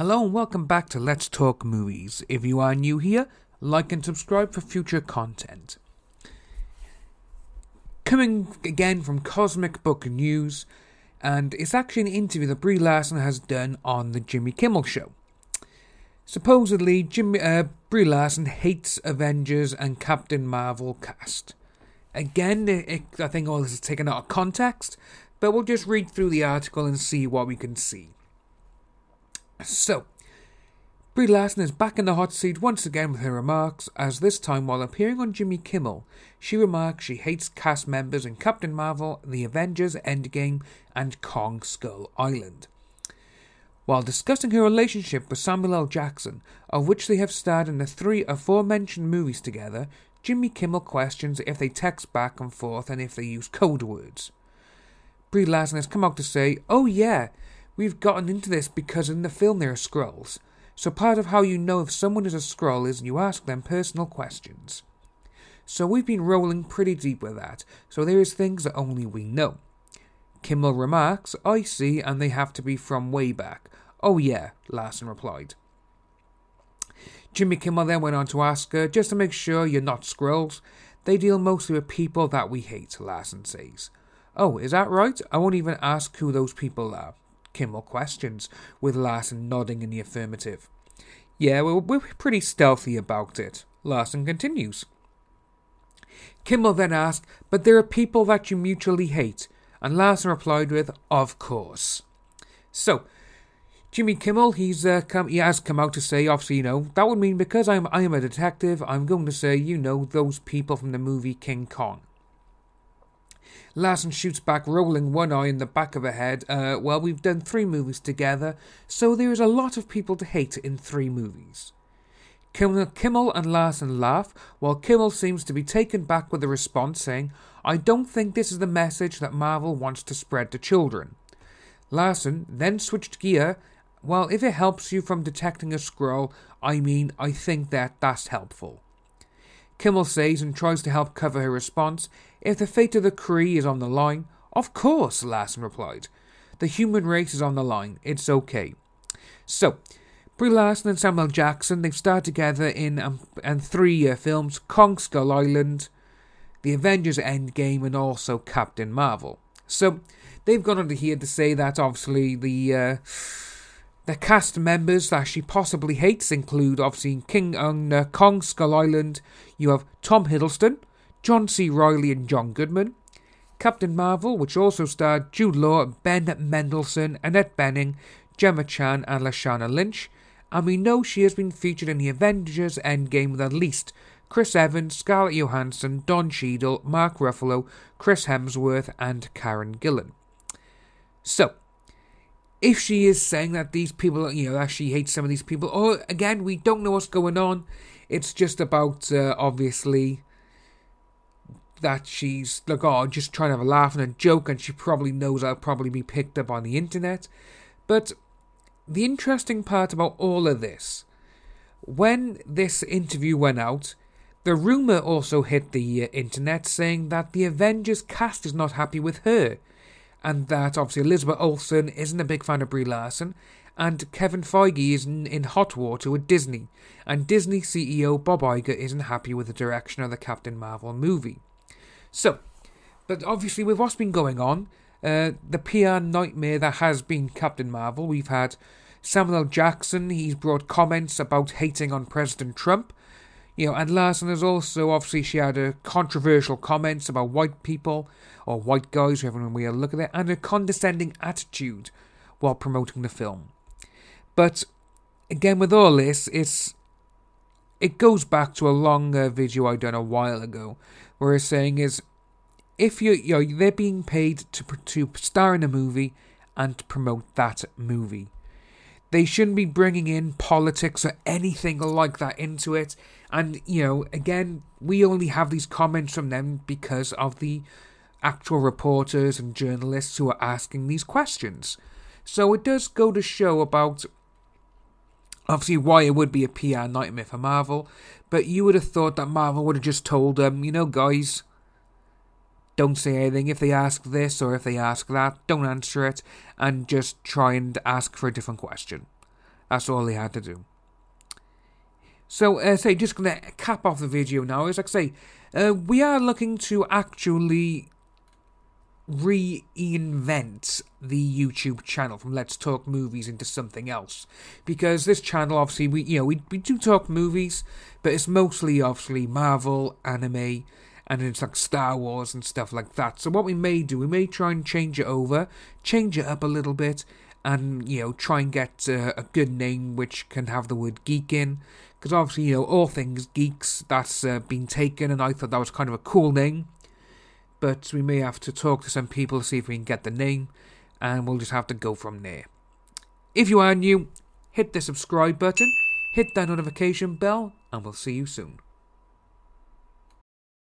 Hello and welcome back to Let's Talk Movies. If you are new here, like and subscribe for future content. Coming again from Cosmic Book News, and it's actually an interview that Brie Larson has done on the Jimmy Kimmel Show. Supposedly, Brie Larson hates Avengers and Captain Marvel cast. Again, I think all this is taken out of context, but we'll just read through the article and see what we can see. So, Brie Larson is back in the hot seat once again with her remarks, as this time while appearing on Jimmy Kimmel, she remarks she hates cast members in Captain Marvel, The Avengers Endgame, and Kong Skull Island. While discussing her relationship with Samuel L. Jackson, of which they have starred in the 3 aforementioned movies together, Jimmy Kimmel questions if they text back and forth and if they use code words. Brie Larson has come out to say, "Oh yeah, we've gotten into this because in the film there are Skrulls. So part of how you know if someone is a Skrull is you ask them personal questions. So we've been rolling pretty deep with that, so there is things that only we know." Kimmel remarks, "I see, and they have to be from way back." "Oh yeah," Larson replied. Jimmy Kimmel then went on to ask her, "Just to make sure you're not Skrulls, they deal mostly with people that we hate," Larson says. "Oh, is that right? I won't even ask who those people are," Kimmel questions, with Larson nodding in the affirmative. "Yeah, we're pretty stealthy about it," Larson continues. Kimmel then asked, "But there are people that you mutually hate," and Larson replied with, "Of course." So, Jimmy Kimmel, he has come out to say, obviously, that would mean because I am a detective, I'm going to say, those people from the movie King Kong. Larson shoots back, rolling one eye in the back of her head. Well, we've done 3 movies together, so there is a lot of people to hate in 3 movies. Kimmel and Larson laugh, while Kimmel seems to be taken back with the response, saying, "I don't think this is the message that Marvel wants to spread to children." Larson then switched gear. "Well, if it helps you from detecting a Skrull, I think that's helpful." Kimmel says and tries to help cover her response, "If the fate of the Kree is on the line." "Of course," Larson replied. "The human race is on the line. It's okay." So, Brie Larson and Samuel Jackson, they've starred together in 3 films, Kong Skull Island, The Avengers Endgame, and also Captain Marvel. So, they've gone on to here to say that obviously the cast members that she possibly hates include, obviously, in Kong Skull Island, you have Tom Hiddleston, John C. Reilly and John Goodman. Captain Marvel, which also starred Jude Law, Ben Mendelsohn, Annette Bening, Gemma Chan and Lashana Lynch. And we know she has been featured in the Avengers Endgame with at least Chris Evans, Scarlett Johansson, Don Cheadle, Mark Ruffalo, Chris Hemsworth and Karen Gillan. So, if she is saying that these people, that she hates some of these people, or again, we don't know what's going on. It's just about, obviously, that she's, just trying to have a laugh and a joke, and she probably knows that'll probably be picked up on the internet. But the interesting part about all of this, when this interview went out, the rumour also hit the internet saying that the Avengers cast is not happy with her, and that obviously Elizabeth Olsen isn't a big fan of Brie Larson, and Kevin Feige is in hot water with Disney, and Disney CEO Bob Iger isn't happy with the direction of the Captain Marvel movie. So, but obviously with what's been going on, the PR nightmare that has been Captain Marvel, we've had Samuel L. Jackson, he's brought comments about hating on President Trump, and Larson has also, obviously, she had controversial comments about white people, or white guys, whoever we look at it, and a condescending attitude while promoting the film. But, again, with all this, it goes back to a long video I done a while ago, where it's saying is, if they're being paid to star in a movie and to promote that movie. They shouldn't be bringing in politics or anything like that into it. And, again, we only have these comments from them because of the actual reporters and journalists who are asking these questions. So it does go to show about, obviously, why it would be a PR nightmare for Marvel. But you would have thought that Marvel would have just told them, guys, don't say anything. If they ask this or if they ask that, don't answer it, and just try and ask for a different question. That's all they had to do. So, just going to cap off the video now. As I say, we are looking to actually reinvent the YouTube channel from Let's Talk Movies into something else, because this channel, obviously, we do talk movies, but it's mostly obviously Marvel, anime, and it's like Star Wars and stuff like that. So what we may do, we may try and change it up a little bit, and try and get a good name which can have the word geek in, because obviously all things geeks, that's been taken, and I thought that was kind of a cool name. But we may have to talk to some people to see if we can get the name, and we'll just have to go from there. If you are new, hit the subscribe button, hit that notification bell, and we'll see you soon.